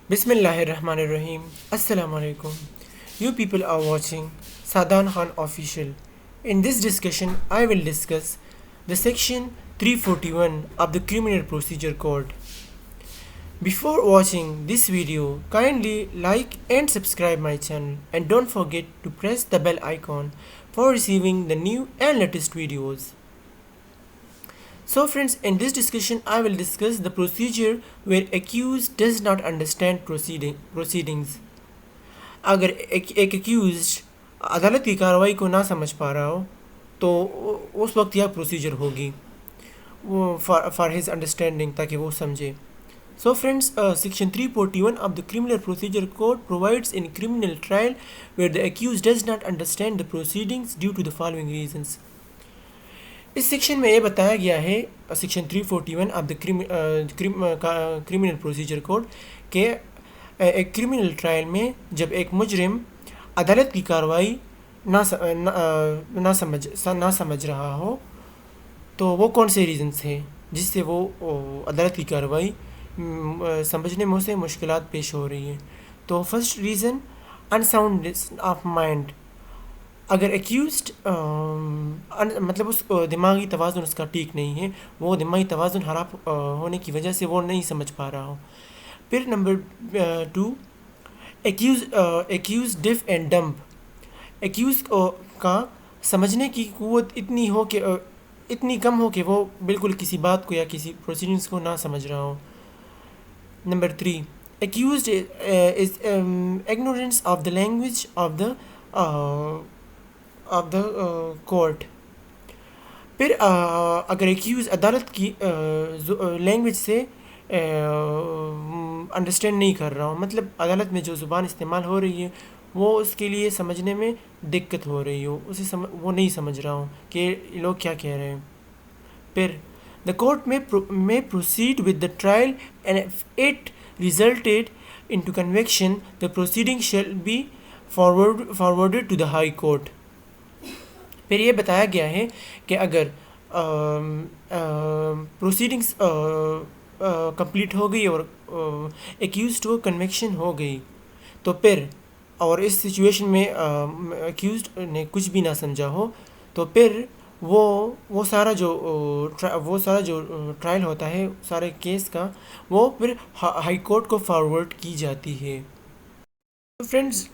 Bismillahirrahmanirrahim. Assalamu alaikum. You people are watching Sadan Khan Official. In this discussion, I will discuss the section 341 of the Criminal Procedure Code. Before watching this video, kindly like and subscribe my channel and don't forget to press the bell icon for receiving the new and latest videos. So friends, in this discussion I will discuss the procedure where accused does not understand proceedings. अगर एक accused अदालत की कार्रवाई को ना समझ पा रहा हो तो उस वक्त यह प्रोसीजर होगी वो फॉर हिज अंडरस्टैंडिंग, ताकि वो समझे. So friends, section 341 of the Criminal Procedure Code provides in criminal trial where the accused does not understand the proceedings due to the following reasons. इस सेक्शन में ये बताया गया है, section 341 of the criminal procedure code के एक criminal trial में जब एक मुजरिम अदालत की कार्रवाई ना समझ रहा हो तो वो कौन से रीज़न्स हैं जिससे वो अदालत की कार्रवाई समझने में उसे मुश्किलात पेश हो रही हैं. तो first reason, unsoundness of mind. अगर एक्यूज्ड मतलब उस दिमागी तवाज़ुन उसका ठीक नहीं है, वो दिमागी तवाज़ुन ख़राब होने की वजह से वो नहीं समझ पा रहा हो. फिर number 2, accused deaf and dumb. Accused का समझने की क़ुव्वत इतनी कम हो कि वो बिल्कुल किसी बात को या किसी प्रोसीडिंग्स को ना समझ रहा हो. Number 3, accused is ignorance of the language of the court. फिर अगर एक्यूज अदालत की लैंग्वेज से अंडरस्टैंड नहीं कर रहा हो, मतलब अदालत में जो ज़ुबान इस्तेमाल हो रही है वो उसके लिए समझने में दिक्कत हो रही हो, वो नहीं समझ रहा हो कि लोग क्या कह रहे हैं. फिर द कोर्ट में proceed with the trial and if it resulted into conviction the proceeding shall be forwarded to the high court. फिर ये बताया गया है कि अगर प्रोसीडिंग्स कंप्लीट हो गई और एक्यूज्ड को कन्विक्शन हो गई तो फिर, और इस सिचुएशन में एक्यूज्ड ने कुछ भी ना समझा हो, तो फिर वो सारा जो ट्रायल होता है सारे केस का, वो फिर हाई कोर्ट को फॉरवर्ड की जाती है. तो फ्रेंड्स,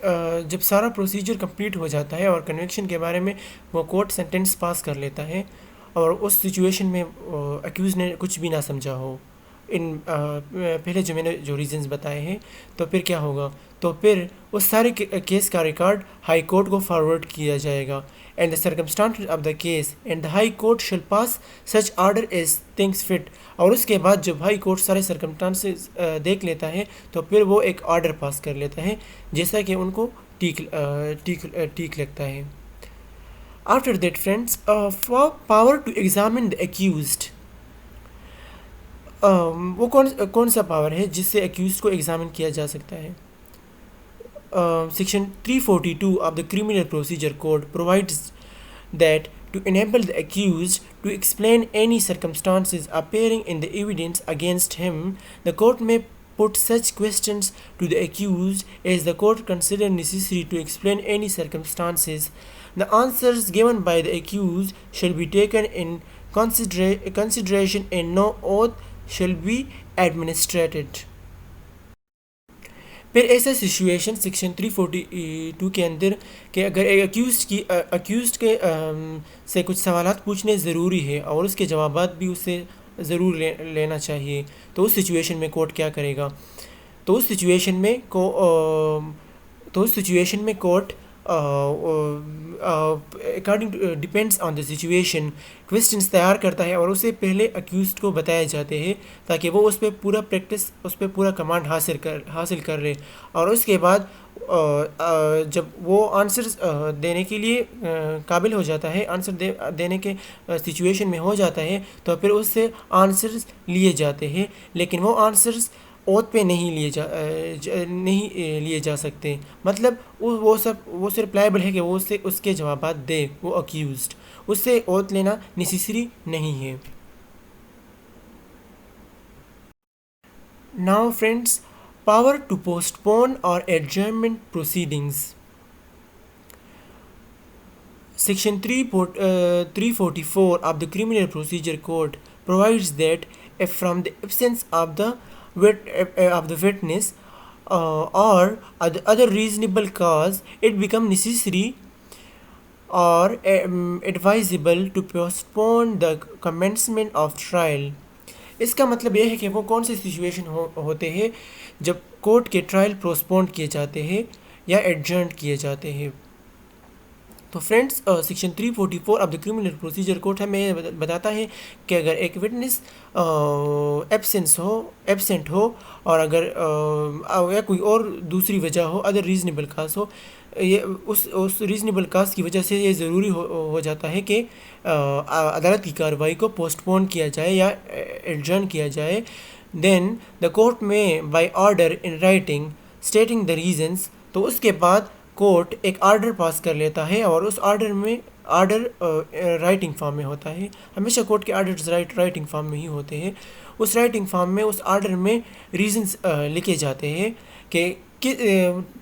जब सारा प्रोसीजर कंप्लीट हो जाता है और कन्विक्शन के बारे में वो कोर्ट सेंटेंस पास कर लेता है और उस सिचुएशन में एक्यूज़ ने कुछ भी ना समझा हो, पहले जो मैंने जो रीज़न्स बताए हैं, तो फिर क्या होगा, तो फिर उस सारे केस का रिकॉर्ड हाई कोर्ट को फॉरवर्ड किया जाएगा. And the circumstances of the case and the high court shall pass such order as things fit. और उसके बाद जब हाई कोर्ट सारे सर्कमस्टांसेस देख लेता है तो फिर वो एक ऑर्डर पास कर लेता है जैसा कि उनको ठीक लगता है. After that friends, for power to examine the accused, वो कौन सा पावर है जिससे एक्यूज को एग्जामिन किया जा सकता है. Section 342 of the criminal procedure code provides that to enable the accused to explain any circumstances appearing in the evidence against him, the court may put such questions to the accused as the court consider necessary to explain any circumstances. The answers given by the accused shall be taken in consideration and no oath shall be administered. फिर ऐसा situation section 342 के अंदर कि अगर एक अक्यूज़ड के से कुछ सवालात पूछने ज़रूरी है और उसके जवाबात भी उससे ज़रूर लेना चाहिए, तो उस सिचुएशन में कोर्ट क्या करेगा. तो उस सिचुएशन में court according depends on the situation questions तैयार करता है और उसे पहले अक्यूज़ड को बताए जाते हैं ताकि वो उस पर पूरा कमांड हासिल कर ले. और उसके बाद जब वो आंसर्स देने के लिए काबिल हो जाता है, आंसर देने के सिचुएशन में हो जाता है, तो फिर उससे आंसर्स लिए जाते हैं, लेकिन वो आंसर्स ओथ पे नहीं लिए जा सकते. मतलब वो सिर्फ लायबल है कि वो उसके जवाबात दे, वो अक्यूज्ड, उससे ओथ लेना नेसेसरी नहीं है. Now friends, Power to postpone or adjournment proceedings. Section 344 of the Criminal Procedure Code provides that if from the absence of the witness or other reasonable cause it becomes necessary or advisable to postpone the commencement of trial. इसका मतलब यह है कि वो कौन से situation होते हैं जब कोर्ट के ट्रायल पोस्टपोन किए जाते हैं या एडजर्न किए जाते हैं. तो friends, section 344 of the criminal procedure code हमें बताता है कि अगर एक विटनेस एब्सेंट हो और अगर या कोई और दूसरी वजह हो, अदर रीज़नेबल काज हो, ये उस रीज़नेबल काज की वजह से ये ज़रूरी हो जाता है कि अदालत की कार्रवाई को पोस्टपोन किया जाए या एडजर्न किया जाए. Then the court may by order in writing stating the reasons, तो उसके बाद कोर्ट एक आर्डर पास कर लेता है और उस आर्डर राइटिंग फॉर्म में होता है. हमेशा कोर्ट के आर्डर्स राइटिंग फॉर्म में ही होते हैं. उस राइटिंग फॉर्म में उस आर्डर में रीजंस लिखे जाते हैं कि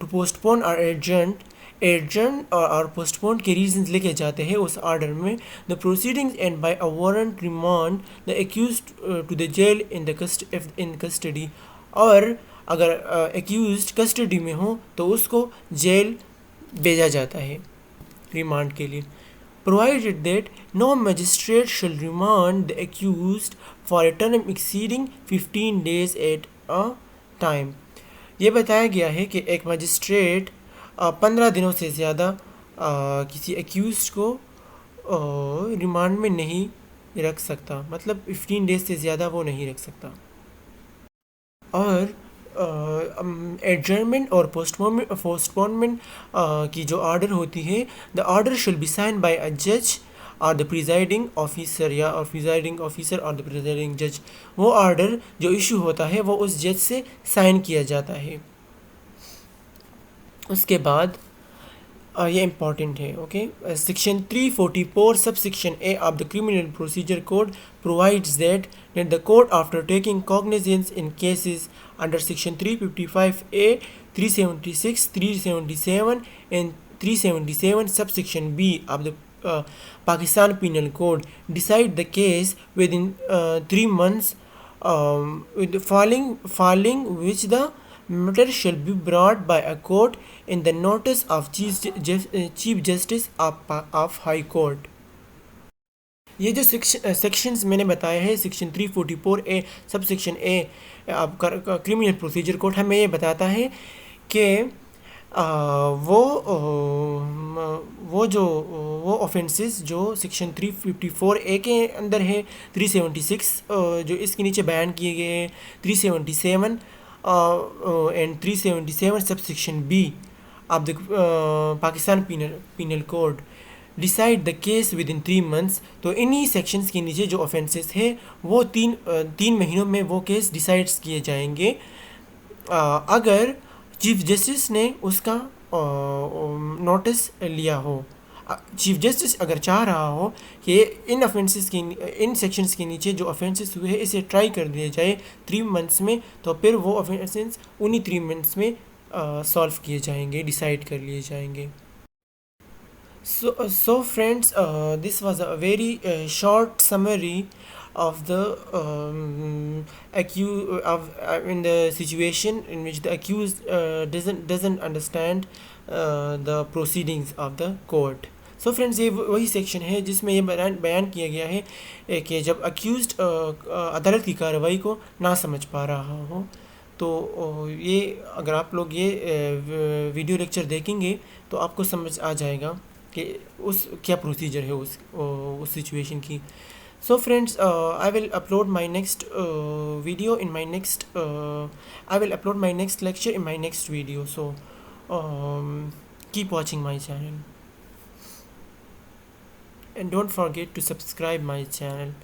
टू पोस्टपोन और एडजर्न और पोस्टपोन के रीजंस लिखे जाते हैं उस आर्डर में. The proceedings and by a warrant remand the accused to the jail in custody, और अगर एक्यूज्ड कस्टडी में हो तो उसको जेल भेजा जाता है रिमांड के लिए. Provided that no magistrate shall remand the accused for a term exceeding 15 days at a time. ये बताया गया है कि एक मजिस्ट्रेट 15 दिनों से ज़्यादा किसी एक्यूज्ड को रिमांड में नहीं रख सकता, मतलब 15 days से ज़्यादा वो नहीं रख सकता. और एडजर्नमेंट और पोस्टपोनमेंट की जो ऑर्डर होती है, the order should be sign by a जज और द प्रिजाइडिंग ऑफिसर या प्रिजाइडिंग ऑफिसर और द प्रिजाइडिंग जज. वो ऑर्डर जो इशू होता है वो उस जज से साइन किया जाता है. उसके बाद ये इम्पॉर्टेंट है. Okay, section 344 sub section A of the criminal procedure code provides that the court after taking cognizance in cases under section 355A, 376, 377 and 377 sub section B of the Pakistan Penal Code decide the case within 3 months, with the following which the matter shall be brought by a court in the notice of Chief Justice of High Court. ये जो sections मैंने बताए हैं, section 344A सब section a criminal procedure code हमें ये बताता है कि वो ऑफेंसेस जो सेक्शन 354A के अंदर है, 376 जो इसके नीचे बयान किए गए हैं, 377 and 377 sub section B of the Pakistan penal code decide the case within 3 months. तो इन्हीं सेक्शंस के नीचे जो ऑफेंसेस है वो तीन महीनों में वो केस डिसाइड्स किए जाएंगे अगर चीफ जस्टिस ने उसका नोटिस लिया हो. चीफ जस्टिस अगर चाह रहा हो कि इन सेक्शंस के नीचे जो ऑफेंसेस हुए हैं इसे ट्राई कर दिया जाए 3 months में, तो फिर वो ऑफेंसेस उन्हीं 3 months में सॉल्व किए जाएंगे, डिसाइड कर लिए जाएंगे. So friends, this was a very short summary of the in the situation in which the accused doesn't understand the proceedings of the court. So friends, ये वही सेक्शन है जिसमें ये बयान किया गया है कि जब अक्यूज्ड अदालत की कार्रवाई को ना समझ पा रहा हो, तो ये अगर आप लोग ये वीडियो लेक्चर देखेंगे तो आपको समझ आ जाएगा कि उस क्या प्रोसीजर है उस सिचुएशन की. So friends, I will upload my next video in my next I will upload my next lecture in my next video. So keep watching my channel and don't forget to subscribe my channel.